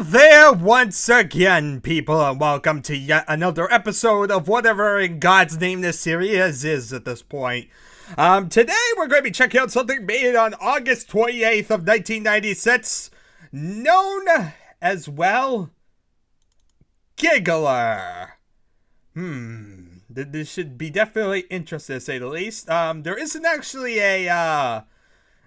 Hello there once again, people, and welcome to yet another episode of whatever in God's name this series is at this point. Today we're going to be checking out something made on August 28th of 1996, known as, well, Giggler. This should be definitely interesting to say the least. There isn't actually a,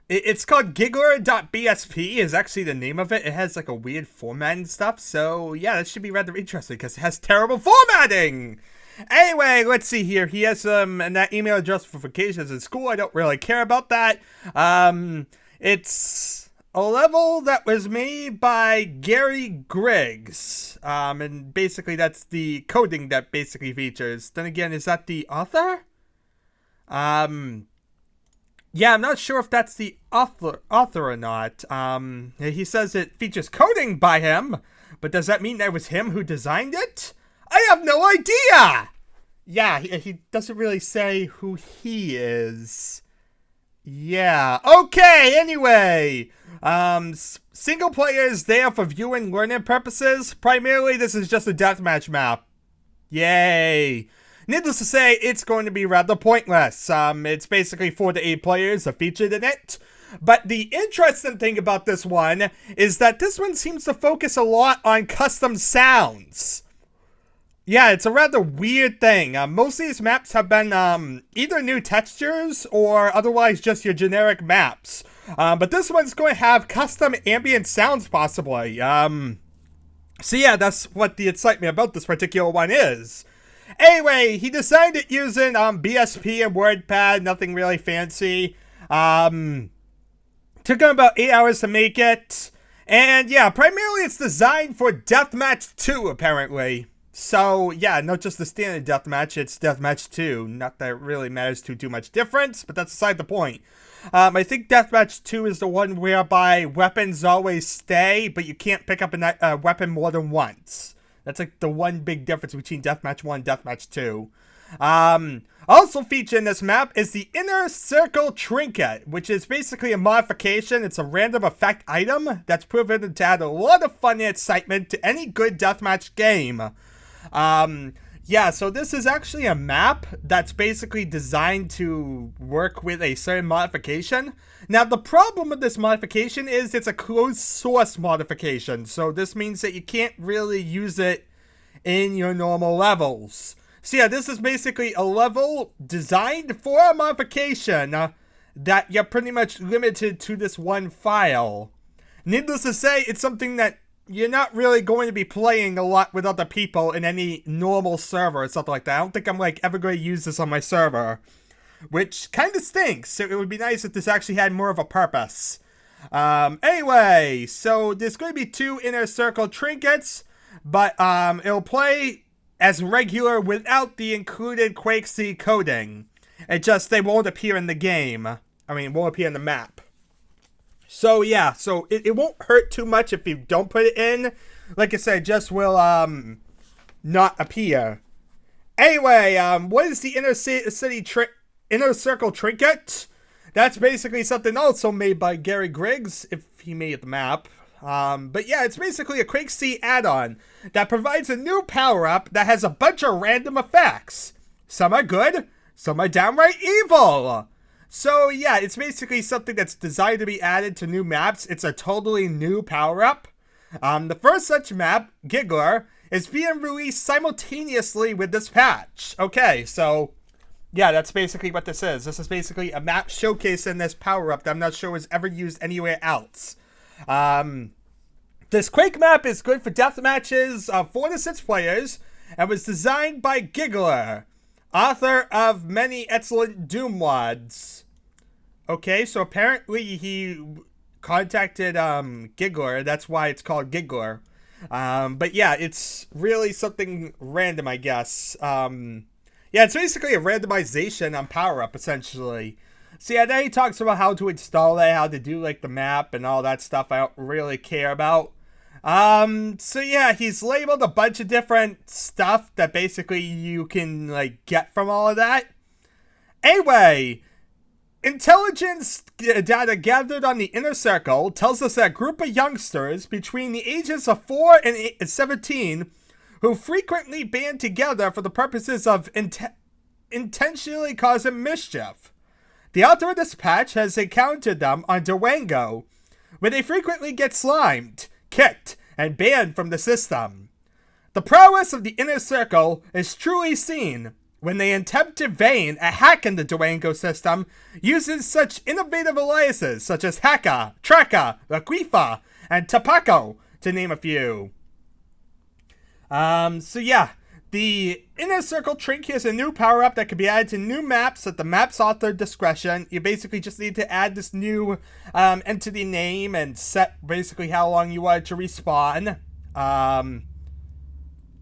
It's called giggler.bsp is actually the name of it. It has like a weird format and stuff. So yeah, that should be rather interesting because it has terrible formatting. Anyway, let's see here. He has and that email address for vacations in school. I don't really care about that. It's a level that was made by Gary Griggs. And basically that's the coding that basically features. Then again, is that the author? Yeah, I'm not sure if that's the author or not. He says it features coding by him, but does that mean that it was him who designed it? I have no idea! Yeah, he doesn't really say who he is. Yeah, okay, anyway. Single player is there for viewing and learning purposes. Primarily, this is just a deathmatch map. Yay! Needless to say, it's going to be rather pointless. It's basically 4 to 8 players are featured in it. But the interesting thing about this one is that this one seems to focus a lot on custom sounds. Yeah, it's a rather weird thing. Most of these maps have been either new textures or otherwise just your generic maps. But this one's going to have custom ambient sounds possibly. So yeah, that's what the excitement about this particular one is. Anyway, he designed it using BSP and WordPad, nothing really fancy. Took him about 8 hours to make it. And yeah, primarily it's designed for Deathmatch 2, apparently. So yeah, not just the standard Deathmatch, it's Deathmatch 2. Not that it really matters too much difference, but that's beside the point. I think Deathmatch 2 is the one whereby weapons always stay, but you can't pick up a weapon more than once. That's like the one big difference between Deathmatch 1 and Deathmatch 2. Also featured in this map is the Inner Circle Trinket, which is basically a modification. It's a random effect item that's proven to add a lot of fun and excitement to any good Deathmatch game. Yeah, so this is actually a map that's basically designed to work with a certain modification. Now, the problem with this modification is it's a closed source modification, so this means that you can't really use it in your normal levels. So yeah, this is basically a level designed for a modification that you're pretty much limited to this one file. Needless to say, it's something that you're not really going to be playing a lot with other people in any normal server or something like that. I don't think I'm ever going to use this on my server, which kind of stinks. So it would be nice if this actually had more of a purpose. Anyway, so there's going to be 2 Inner Circle Trinkets, but it'll play as regular without the included QuakeC coding. They won't appear in the game. I mean, it won't appear in the map. So yeah, so it won't hurt too much if you don't put it in. Like I said, it just will not appear. Anyway, what is the Inner Circle Trinket? That's basically something also made by Gary Griggs, if he made the map. But yeah, it's basically a QuakeC add-on that provides a new power-up that has a bunch of random effects. Some are good, some are downright evil. So yeah, it's basically something that's designed to be added to new maps. It's a totally new power-up. The first such map, Giggler, is being released simultaneously with this patch. Okay, so yeah, that's basically what this is. This is basically a map showcasing this power-up that I'm not sure was ever used anywhere else. This Quake map is good for death matches of 4 to 6 players and was designed by Giggler, author of many excellent Doom mods. Okay, so apparently he contacted Giggler. That's why it's called Giggler. But yeah, it's really something random, I guess. Yeah, it's basically a randomization on powerup, essentially. So yeah, then he talks about how to install it, how to do like the map and all that stuff I don't really care about. So yeah, he's labeled a bunch of different stuff that basically you can like get from all of that. Anyway, Intelligence data gathered on the Inner Circle tells us that a group of youngsters between the ages of 4 and 17 who frequently band together for the purposes of intentionally causing mischief. The author of this patch has encountered them on Durango, where they frequently get slimed, kicked, and banned from the system. The prowess of the Inner Circle is truly seen when they attempt to vein a hack in the Durango system using such innovative aliases such as Haka, Traka, Laquifa, and Tapaco, to name a few. So yeah, the Inner Circle Trinket is a new power-up that can be added to new maps at the map's author discretion. You basically just need to add this new entity name and set basically how long you want it to respawn.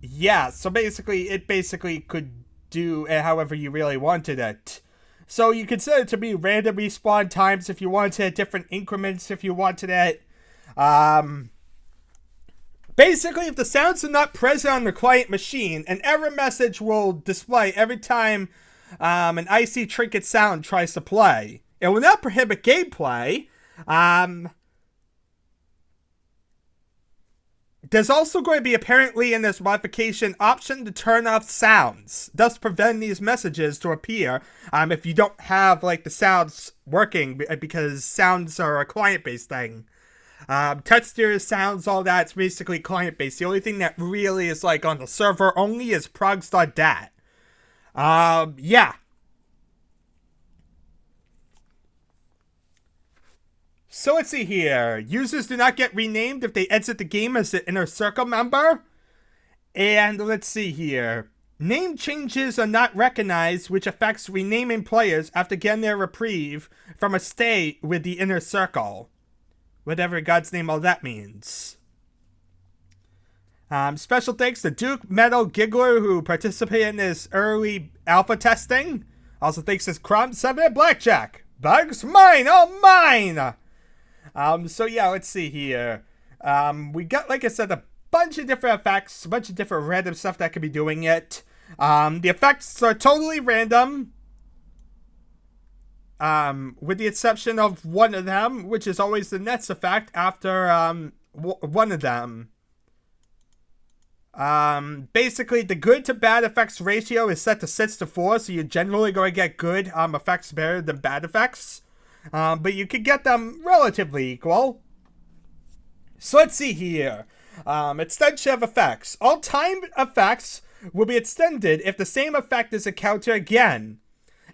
Yeah, so basically, it basically could do however you really wanted it. So you can set it to be random respawn times if you wanted it, different increments if you wanted it. Basically, if the sounds are not present on the client machine, an error message will display every time an IC Trinket sound tries to play. It will not prohibit gameplay. There's also going to be apparently in this modification option to turn off sounds, thus preventing these messages to appear if you don't have like the sounds working, because sounds are a client-based thing. Textures, sounds, all that's basically client-based. The only thing that really is like on the server only is progs.dat. Yeah. So let's see here. Users do not get renamed if they exit the game as an Inner Circle member. And let's see here. Name changes are not recognized, which affects renaming players after getting their reprieve from a stay with the Inner Circle. Whatever in God's name all that means. Special thanks to Duke, Metal, Giggler, who participated in this early alpha testing. Also thanks to Crumb, 7, and Blackjack. Bugs, mine, all mine! So yeah, let's see here. We got, like I said, a bunch of different effects, a bunch of different random stuff that could be doing it. The effects are totally random. With the exception of one of them, which is always the next effect after, one of them. Basically, the good to bad effects ratio is set to 6-4, so you're generally going to get good, effects better than bad effects. But you could get them relatively equal. So let's see here. Extension of effects. All timed effects will be extended if the same effect is encountered again.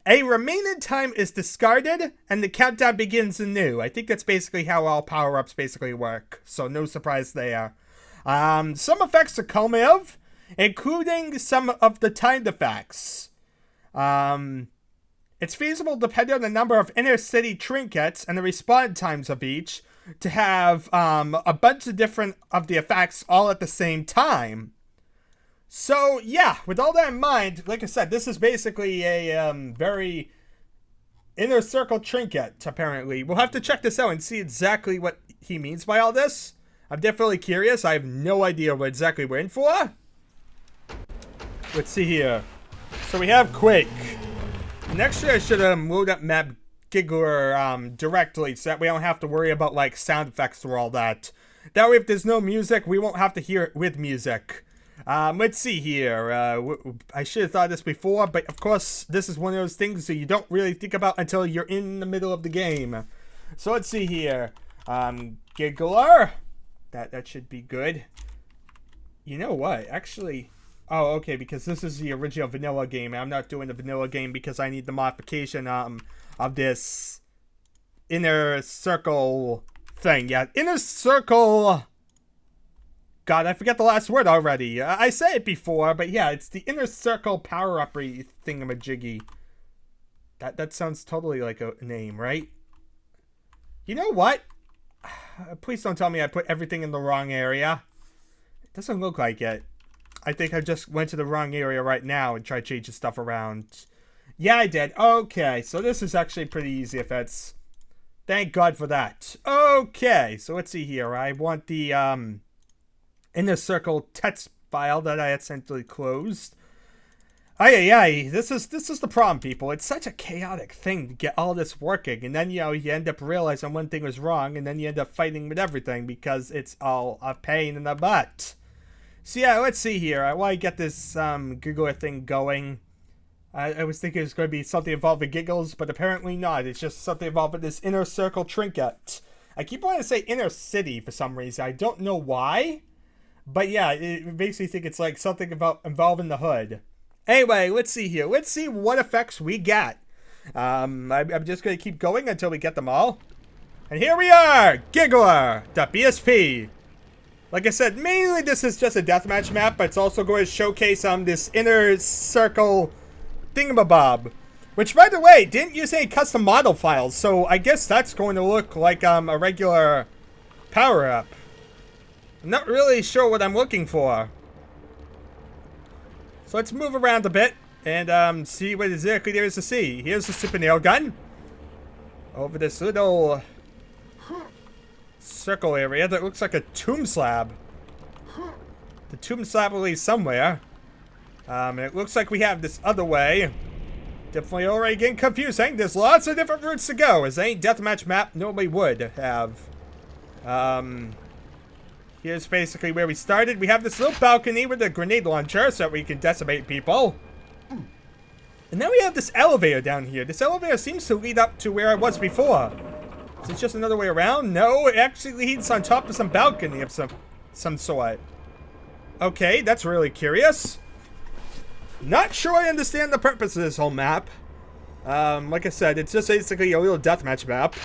A remaining time is discarded, and the countdown begins anew. I think that's basically how all power-ups basically work, so no surprise there. Some effects are cumulative, including some of the timed effects. It's feasible, depending on the number of inner city trinkets and the respawn times of each, to have a bunch of different of the effects all at the same time. So, yeah, with all that in mind, like I said, this is basically a very Inner Circle Trinket, apparently. We'll have to check this out and see exactly what he means by all this. I'm definitely curious. I have no idea what exactly we're in for. Let's see here. So we have Quake. Next year I should load up map Giggler directly so that we don't have to worry about like sound effects or all that. That way if there's no music, we won't have to hear it with music. Let's see here. I should have thought of this before, but of course this is one of those things that you don't really think about until you're in the middle of the game. So let's see here. Giggler. That should be good. You know what? Actually... Oh, okay, because this is the original vanilla game. I'm not doing the vanilla game because I need the modification of this Inner Circle thing. Yeah, Inner Circle... God, I forget the last word already. I said it before, but yeah, it's the Inner Circle power-up-y thingamajiggy. That sounds totally like a name, right? You know what? Please don't tell me I put everything in the wrong area. It doesn't look like it. I think I just went to the wrong area right now and tried changing stuff around. Yeah, I did. Okay, so this is actually pretty easy if it's... Thank God for that. Okay, so let's see here. I want the Inner Circle text file that I accidentally closed. Ay, ay, ay. This is the problem, people. It's such a chaotic thing to get all this working, and then, you know, you end up realizing one thing was wrong, and then you end up fighting with everything because it's all a pain in the butt. So yeah, let's see here. I want to get this giggler thing going. I was thinking it was going to be something involving giggles, but apparently not. It's just something involving this Inner Circle Trinket. I keep wanting to say Inner City for some reason. I don't know why. But yeah, it makes me think it's like something about involving the hood. Anyway, let's see here. Let's see what effects we got. I'm just going to keep going until we get them all. And here we are! Giggler.bsp. Like I said, mainly this is just a deathmatch map, but it's also going to showcase this Inner Circle thingamabob. Which, by the way, didn't use any custom model files, so I guess that's going to look like a regular power-up. I'm not really sure what I'm looking for. So let's move around a bit and see what exactly there is to see. Here's the super nail gun. Over this little circle area that looks like a tomb slab. The tomb slab will lead somewhere. And it looks like we have this other way. Definitely already getting confusing. There's lots of different routes to go, as any deathmatch map normally would have. Here's basically where we started. We have this little balcony with a grenade launcher so that we can decimate people. And then we have this elevator down here. This elevator seems to lead up to where I was before. Is it just another way around? No, it actually leads on top of some balcony of some sort. Okay, that's really curious. Not sure I understand the purpose of this whole map. Like I said, it's just basically a little deathmatch map.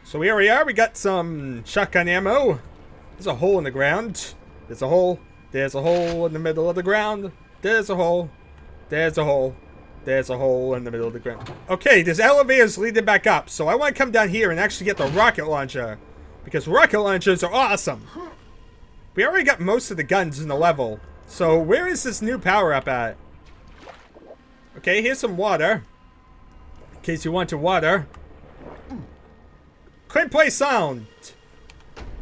So here we are. We got some shotgun ammo. There's a hole in the ground. There's a hole. There's a hole in the middle of the ground. There's a hole. There's a hole. There's a hole in the middle of the ground. Okay, there's elevators leading back up. So I want to come down here and actually get the rocket launcher. Because rocket launchers are awesome. We already got most of the guns in the level. So where is this new power-up at? Okay, here's some water. In case you want your water. Couldn't play sound.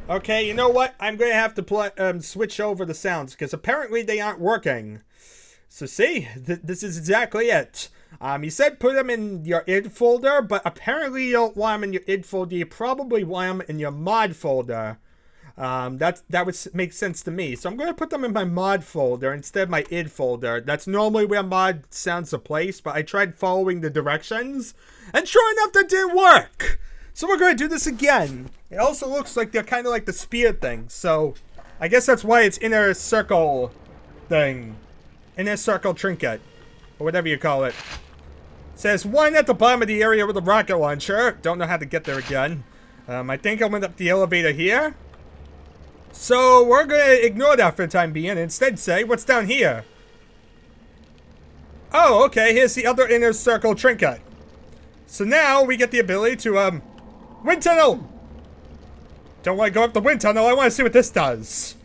Okay, you know what? I'm going to have to switch over the sounds because apparently they aren't working. So see, this is exactly it. You said put them in your id folder, but apparently you don't want them in your id folder. You probably want them in your mod folder. That would make sense to me. So I'm going to put them in my mod folder instead of my id folder. That's normally where mod sounds are placed, but I tried following the directions, and sure enough, that didn't work. So we're going to do this again. It also looks like they're kind of like the spear thing, so I guess that's why it's Inner Circle thing. Inner Circle Trinket, or whatever you call it. It says one at the bottom of the area with a rocket launcher. Don't know how to get there again. I think I went up the elevator here. So we're going to ignore that for the time being and instead say, what's down here? Oh, okay, here's the other Inner Circle Trinket. So now we get the ability to, wind tunnel! Don't want to go up the wind tunnel, I want to see what this does.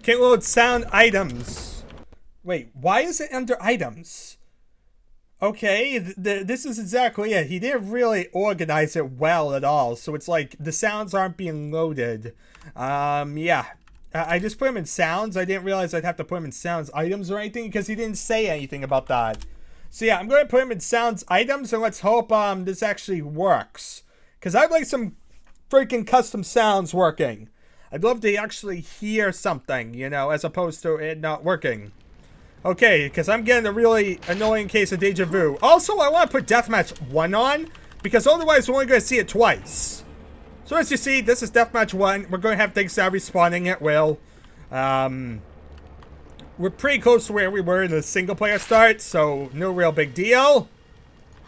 Can't load sound items. Wait, why is it under items? Okay, this is exactly it. He didn't really organize it well at all. So it's like the sounds aren't being loaded. Yeah. I just put him in sounds. I didn't realize I'd have to put him in sounds items or anything because he didn't say anything about that. So yeah, I'm going to put him in sounds items and let's hope this actually works. Because I'd like some freaking custom sounds working. I'd love to actually hear something, you know, as opposed to it not working. Okay, because I'm getting a really annoying case of deja vu. Also, I want to put Deathmatch 1 on, because otherwise we're only going to see it twice. So as you see, this is Deathmatch 1. We're going to have things that are respawning at will. We're pretty close to where we were in the single-player start, so no real big deal.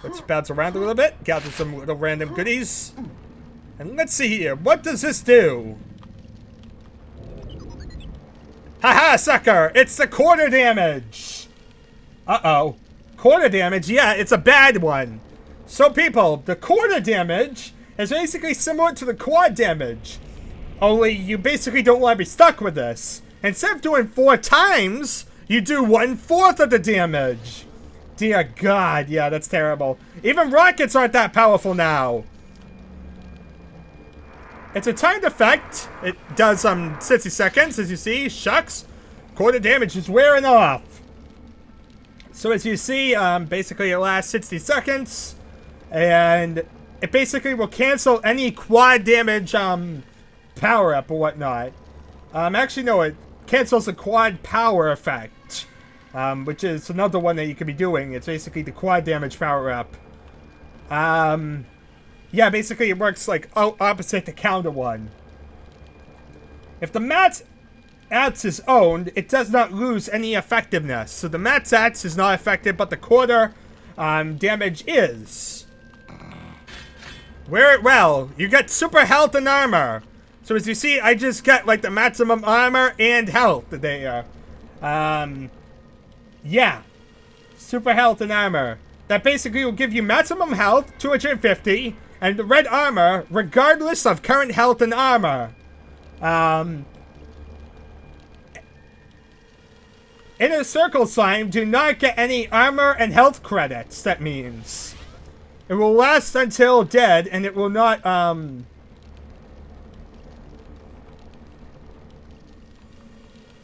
Let's bounce around a little bit, gather some little random goodies. And let's see here, what does this do? Haha, sucker! It's the quarter damage! Uh-oh. Quarter damage? Yeah, it's a bad one. So people, the quarter damage is basically similar to the quad damage. Only you basically don't want to be stuck with this. Instead of doing 4 times, you do 1/4 of the damage. Dear God, yeah, that's terrible. Even rockets aren't that powerful now. It's a timed effect. It does 60 seconds, as you see. Shucks. quarter damage is wearing off. So as you see, basically it lasts 60 seconds. And it basically will cancel any quad damage power up or whatnot. Actually, no, it cancels the quad power effect. Which is another one that you could be doing. It's basically the quad damage power up. Yeah, basically it works like opposite the counter one. If the Mat's Ats is owned, it does not lose any effectiveness. So the Mat's Ats is not affected, but the quarter damage is. Wear it well. You get super health and armor. So as you see, I just get like the maximum armor and health there. Yeah. Super health and armor. That basically will give you maximum health, 250, and the red armor, regardless of current health and armor. Inner Circle Slime do not get any armor and health credits, that means. It will last until dead, and it will not,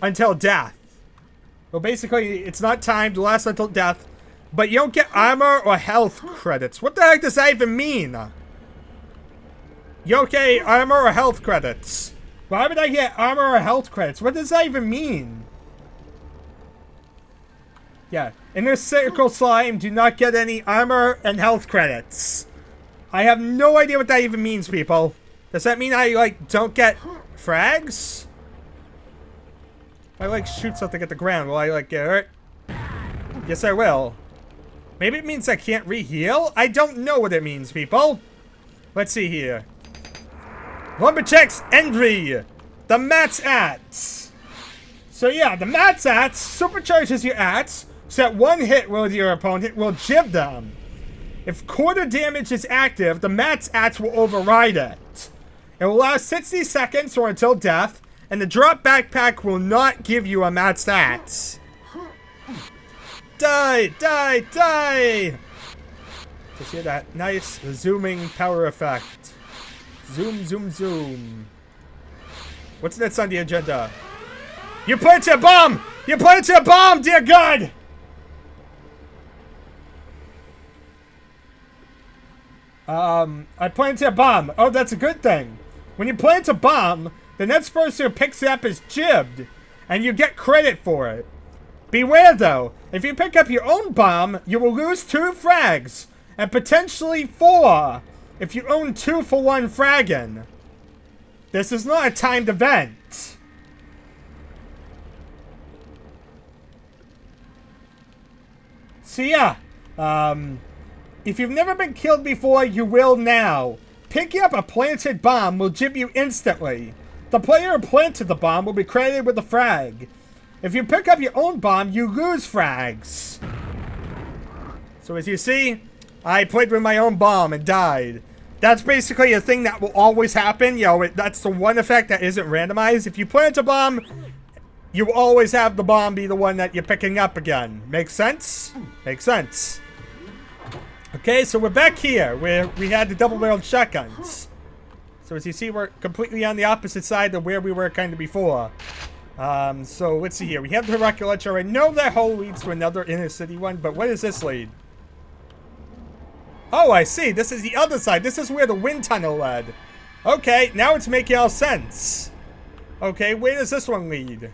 until death. Well, basically, it's not timed to last until death, but you don't get armor or health credits. What the heck does that even mean? You don't get armor or health credits. Why would I get armor or health credits? What does that even mean? Yeah, Inner Circle Slime do not get any armor and health credits. I have no idea what that even means, people. Does that mean I, like, don't get frags? If I, like, shoot something at the ground, will I, like, get hurt? Yes, I will. Maybe it means I can't re-heal? I don't know what it means, people. Let's see here. Lumberjack's Envy. The Mat's Ats. So, yeah, the Mat's Ats supercharges your Ats, so that one hit with your opponent will jib them. If quarter damage is active, the Mat's Ats will override it. It will last 60 seconds or until death, and the drop backpack will not give you a Mat's Ats. Die! Die! Die! Just hear that nice zooming power effect. Zoom, zoom, zoom. What's next on the agenda? You planted a bomb! You planted a bomb, dear God! I planted a bomb. Oh, that's a good thing. When you plant a bomb, the next person who picks it up is jibbed, and you get credit for it. Beware, though. If you pick up your own bomb, you will lose 2 frags, and potentially 4 if you own 2 for 1 fragging. This is not a timed event. So yeah, if you've never been killed before, you will now. Picking up a planted bomb will jib you instantly. The player who planted the bomb will be credited with the frag. If you pick up your own bomb, you lose frags. So as you see, I played with my own bomb and died. That's basically a thing that will always happen. You know, that's the one effect that isn't randomized. If you plant a bomb, you will always have the bomb be the one that you're picking up again. Makes sense? Makes sense. Okay, so we're back here where we had the double-barreled shotguns. So as you see, we're completely on the opposite side of where we were kind of before. So let's see here. We have the rocket launcher. I know that hole leads to another inner city one, but where does this lead? Oh, I see. This is the other side. This is where the wind tunnel led. Okay, now it's making all sense. Okay, where does this one lead?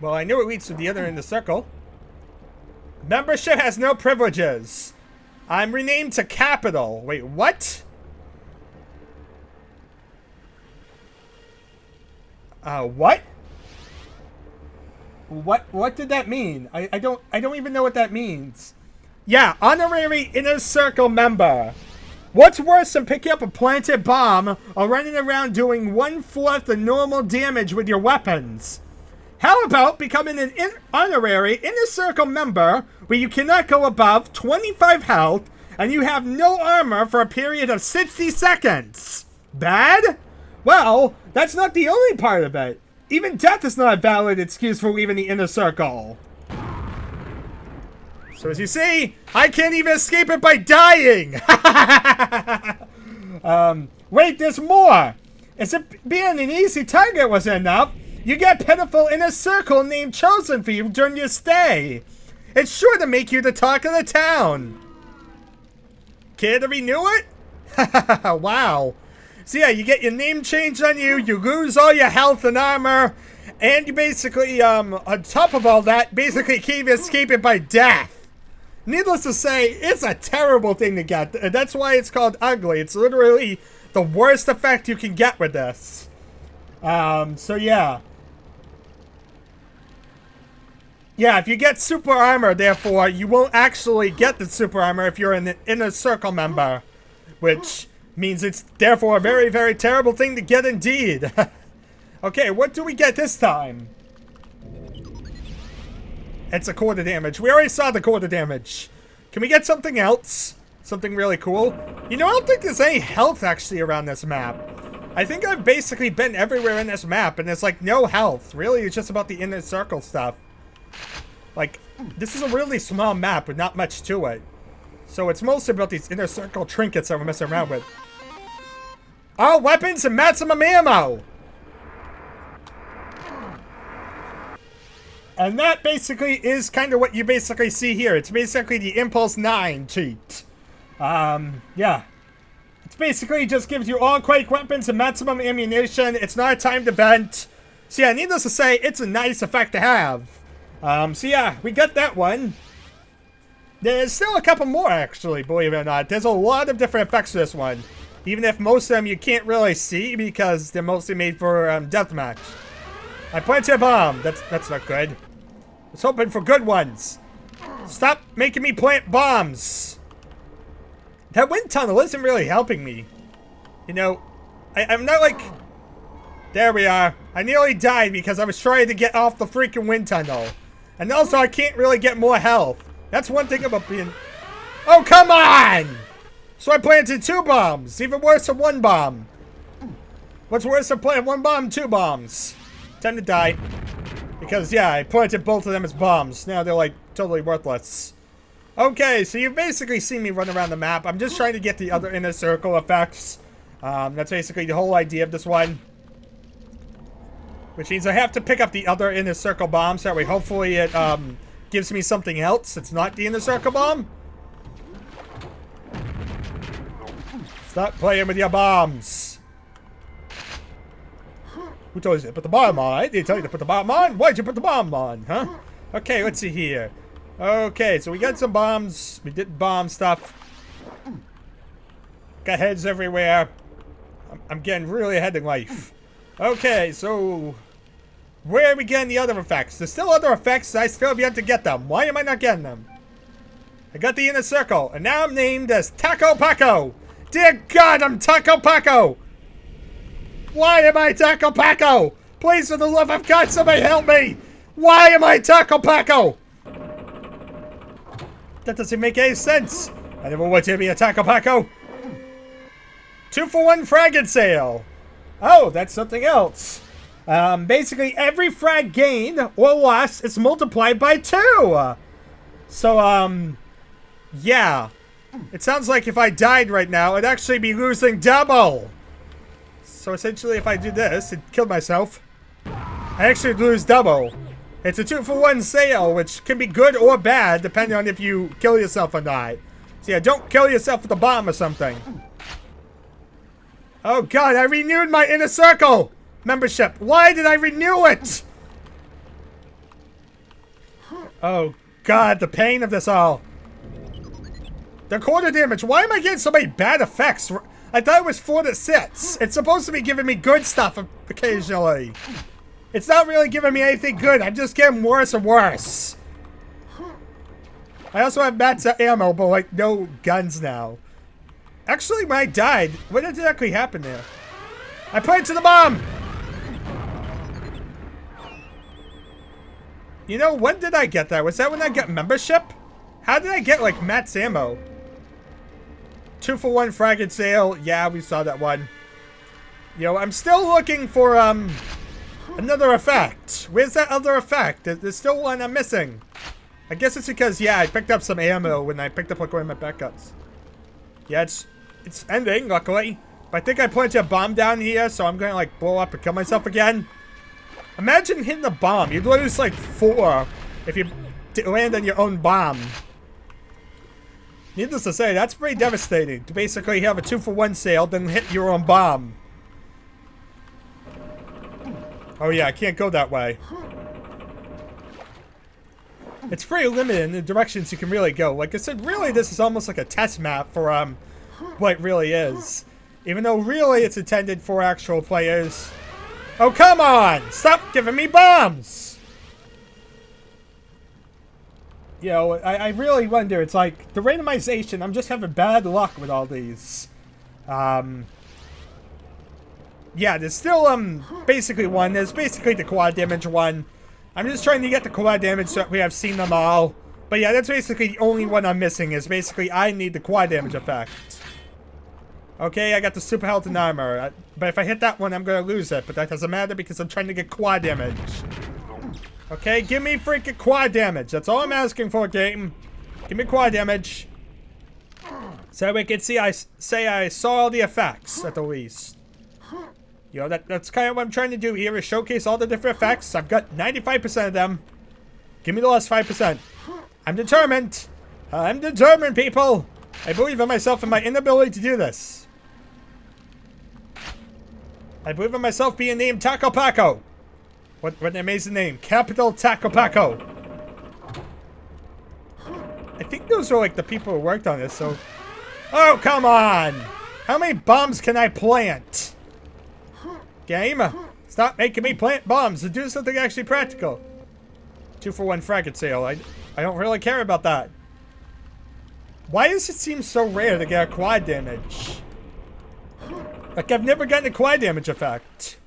Well, I knew it leads to the other in the circle. Membership has no privileges. I'm renamed to Capital. Wait, what? What? What did that mean? I don't even know what that means. Yeah, honorary Inner Circle member. What's worse than picking up a planted bomb or running around doing 1/4 the normal damage with your weapons? How about becoming an honorary Inner Circle member where you cannot go above 25 health and you have no armor for a period of 60 seconds? Bad? Well, that's not the only part of it. Even death is not a valid excuse for leaving the Inner Circle. So as you see, I can't even escape it by dying! Wait, there's more! As if being an easy target was enough, You get pitiful Inner Circle name chosen for you during your stay. It's sure to make you the talk of the town. Care to renew it? Wow. So yeah, you get your name changed on you, you lose all your health and armor, and you basically, on top of all that, basically keep escaping by death. Needless to say, it's a terrible thing to get. That's why it's called ugly. It's literally the worst effect you can get with this. So yeah. Yeah, if you get super armor, therefore, you won't actually get the super armor if you're an Inner Circle member. Which means it's therefore a very, very terrible thing to get indeed. Okay, what do we get this time? It's a quarter damage. We already saw the quarter damage. Can we get something else? Something really cool? You know, I don't think there's any health actually around this map. I think I've basically been everywhere in this map and there's like no health. Really, it's just about the Inner Circle stuff. Like, this is a really small map with not much to it. So it's mostly about these Inner Circle trinkets that we're messing around with. Oh, weapons and maximum ammo! And that basically is kind of what you basically see here. It's basically the Impulse 9 cheat. Yeah. It's basically just gives you all Quake weapons and maximum ammunition. It's not a timed event. So yeah, needless to say, it's a nice effect to have. So yeah, we got that one. There's still a couple more, actually, believe it or not. There's a lot of different effects to this one. Even if most of them you can't really see because they're mostly made for Deathmatch. I planted a bomb. That's not good. I was hoping for good ones. Stop making me plant bombs. That wind tunnel isn't really helping me. You know, I'm not like... There we are. I nearly died because I was trying to get off the freaking wind tunnel. And also, I can't really get more health. That's one thing about being... Oh, come on! So I planted 2 bombs. Even worse than 1 bomb. What's worse than planting 1 bomb, 2 bombs? Time to die. Because, yeah, I planted both of them as bombs. Now they're, like, totally worthless. Okay, so you've basically seen me run around the map. I'm just trying to get the other Inner Circle effects. That's basically the whole idea of this one. Which means I have to pick up the other Inner Circle bomb, so that way hopefully it gives me something else. It's not the Inner Circle bomb. Stop playing with your bombs. Who told you to put the bomb on? I didn't tell you to put the bomb on. Why'd you put the bomb on, huh? Okay, let's see here. Okay, so we got some bombs. We did bomb stuff. Got heads everywhere. I'm getting really ahead in life. Okay, so... Where are we getting the other effects? There's still other effects. I still have yet to get them. Why am I not getting them? I got the Inner Circle, and now I'm named as Taco Paco. Dear God, I'm Taco Paco. Why am I Taco Paco? Please, for the love of God, somebody help me. Why am I Taco Paco? That doesn't make any sense. I never wanted to be a Taco Paco. 2-for-1 frag sale. Oh, that's something else. Basically, every frag gained or lost is multiplied by 2. So, yeah. It sounds like if I died right now, I'd actually be losing double. So essentially, if I do this and kill myself, I actually lose double. It's a 2-for-1 sale, which can be good or bad, depending on if you kill yourself or not. So yeah, don't kill yourself with a bomb or something. Oh God, I renewed my Inner Circle membership. Why did I renew it? Oh God, the pain of this all. The quarter damage. Why am I getting so many bad effects? I thought it was 4 that sits. It's supposed to be giving me good stuff occasionally. It's not really giving me anything good. I'm just getting worse and worse. I also have max ammo, but like no guns now. Actually, when I died, what exactly happened there? I planted the bomb! You know, when did I get that? Was that when I got membership? How did I get, like, max ammo? 2-for-1 frag sale. Yeah, we saw that one. You know, I'm still looking for, another effect. Where's that other effect? There's still one I'm missing. I guess it's because, yeah, I picked up some ammo when I picked up, like, one of my backups. Yeah, it's ending, luckily. But I think I planted a bomb down here, so I'm gonna, like, blow up and kill myself again. Imagine hitting a bomb. You'd lose like 4 if you land on your own bomb. Needless to say, that's pretty devastating. To basically have a 2-for-1 sale, then hit your own bomb. Oh yeah, I can't go that way. It's pretty limited in the directions you can really go. Like I said, really this is almost like a test map for what it really is. Even though really it's intended for actual players. Oh, come on! Stop giving me bombs! You know, I really wonder, it's like, the randomization, I'm just having bad luck with all these. Yeah, there's still, basically one. There's basically the quad damage one. I'm just trying to get the quad damage so that we have seen them all. But yeah, that's basically the only one I'm missing, is basically I need the quad damage effect. Okay, I got the super health and armor. But if I hit that one, I'm going to lose it. But that doesn't matter because I'm trying to get quad damage. Okay, give me freaking quad damage. That's all I'm asking for, game. Give me quad damage. So we can see I saw all the effects, at the least. You know, that's kind of what I'm trying to do here, is showcase all the different effects. I've got 95% of them. Give me the last 5%. I'm determined. I'm determined, people. I believe in myself and my inability to do this. I believe in myself being named Taco Paco. What an amazing name. Capital Taco Paco. I think those are like the people who worked on this, so... Oh, come on! How many bombs can I plant? Game, stop making me plant bombs and do something actually practical. 2-for-1 fragment sale. I don't really care about that. Why does it seem so rare to get a quad damage? Like, I've never gotten a quad damage effect.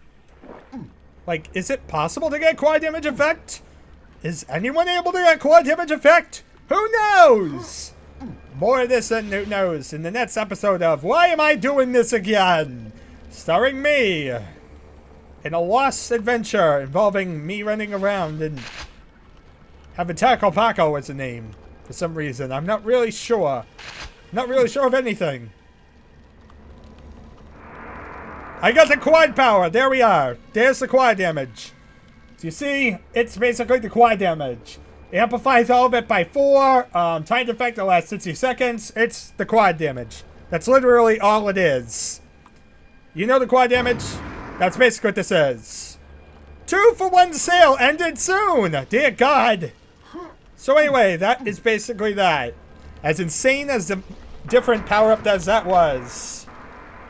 Like, is it possible to get a quad damage effect? Is anyone able to get a quad damage effect? Who knows? More of this than who knows in the next episode of Why Am I Doing This Again? Starring me in a lost adventure involving me running around and having Taco Paco as a name for some reason. I'm not really sure. Not really sure of anything. I got the quad power. There we are. There's the quad damage. So you see, it's basically the quad damage. It amplifies all of it by 4. Timed effect that lasts 60 seconds. It's the quad damage. That's literally all it is. You know the quad damage? That's basically what this is. 2-for-1 sale ended soon. Dear God. So anyway, that is basically that. As insane as the different power-up as that was.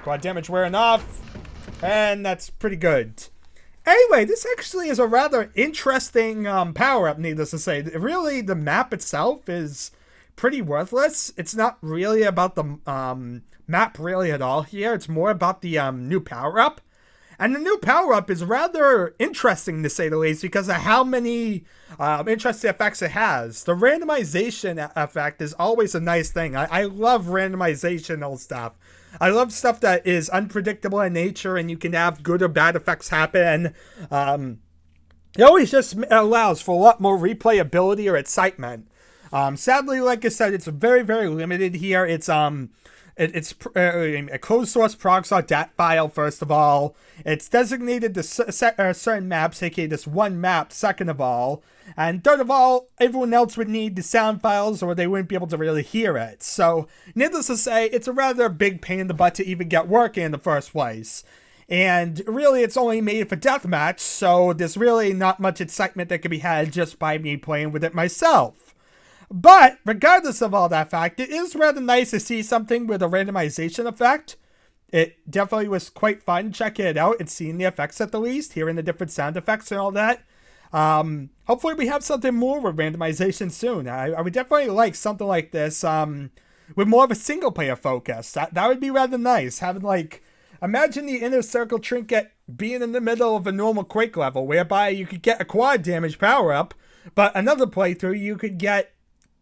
Quad damage wearing off. And that's pretty good. Anyway, this actually is a rather interesting power-up, needless to say. Really, the map itself is pretty worthless. It's not really about the map really at all here. It's more about the new power-up. And the new power-up is rather interesting, to say the least, because of how many interesting effects it has. The randomization effect is always a nice thing. I love randomizational stuff. I love stuff that is unpredictable in nature and you can have good or bad effects happen. It always just allows for a lot more replayability or excitement. Sadly, like I said, it's very, very limited here. It's a closed source prog.dat file, first of all. It's designated to certain maps, aka this one map, second of all. And third of all, everyone else would need the sound files or they wouldn't be able to really hear it. So, needless to say, it's a rather big pain in the butt to even get working in the first place. And really, it's only made for Deathmatch, so there's really not much excitement that can be had just by me playing with it myself. But, regardless of all that fact, it is rather nice to see something with a randomization effect. It definitely was quite fun checking it out and seeing the effects at the least, hearing the different sound effects and all that. Hopefully we have something more with randomization soon. I would definitely like something like this, with more of a single player focus. That would be rather nice. Having like, imagine the Inner Circle Trinket being in the middle of a normal Quake level, whereby you could get a quad damage power up, but another playthrough you could get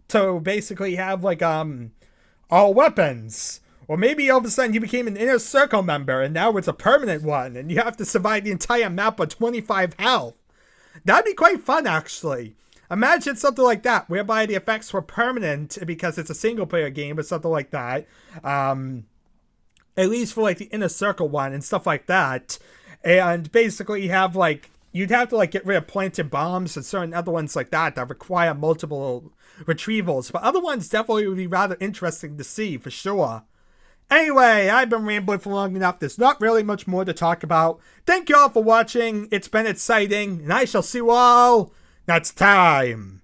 to basically have like, all weapons. Or maybe all of a sudden you became an Inner Circle member and now it's a permanent one and you have to survive the entire map with 25 health. That'd be quite fun, actually. Imagine something like that, whereby the effects were permanent because it's a single-player game or something like that. At least for, like, the Inner Circle one and stuff like that. And basically you have, like, you'd have to like get rid of planted bombs and certain other ones like that require multiple retrievals. But other ones definitely would be rather interesting to see for sure. Anyway, I've been rambling for long enough. There's not really much more to talk about. Thank you all for watching. It's been exciting, and I shall see you all next time.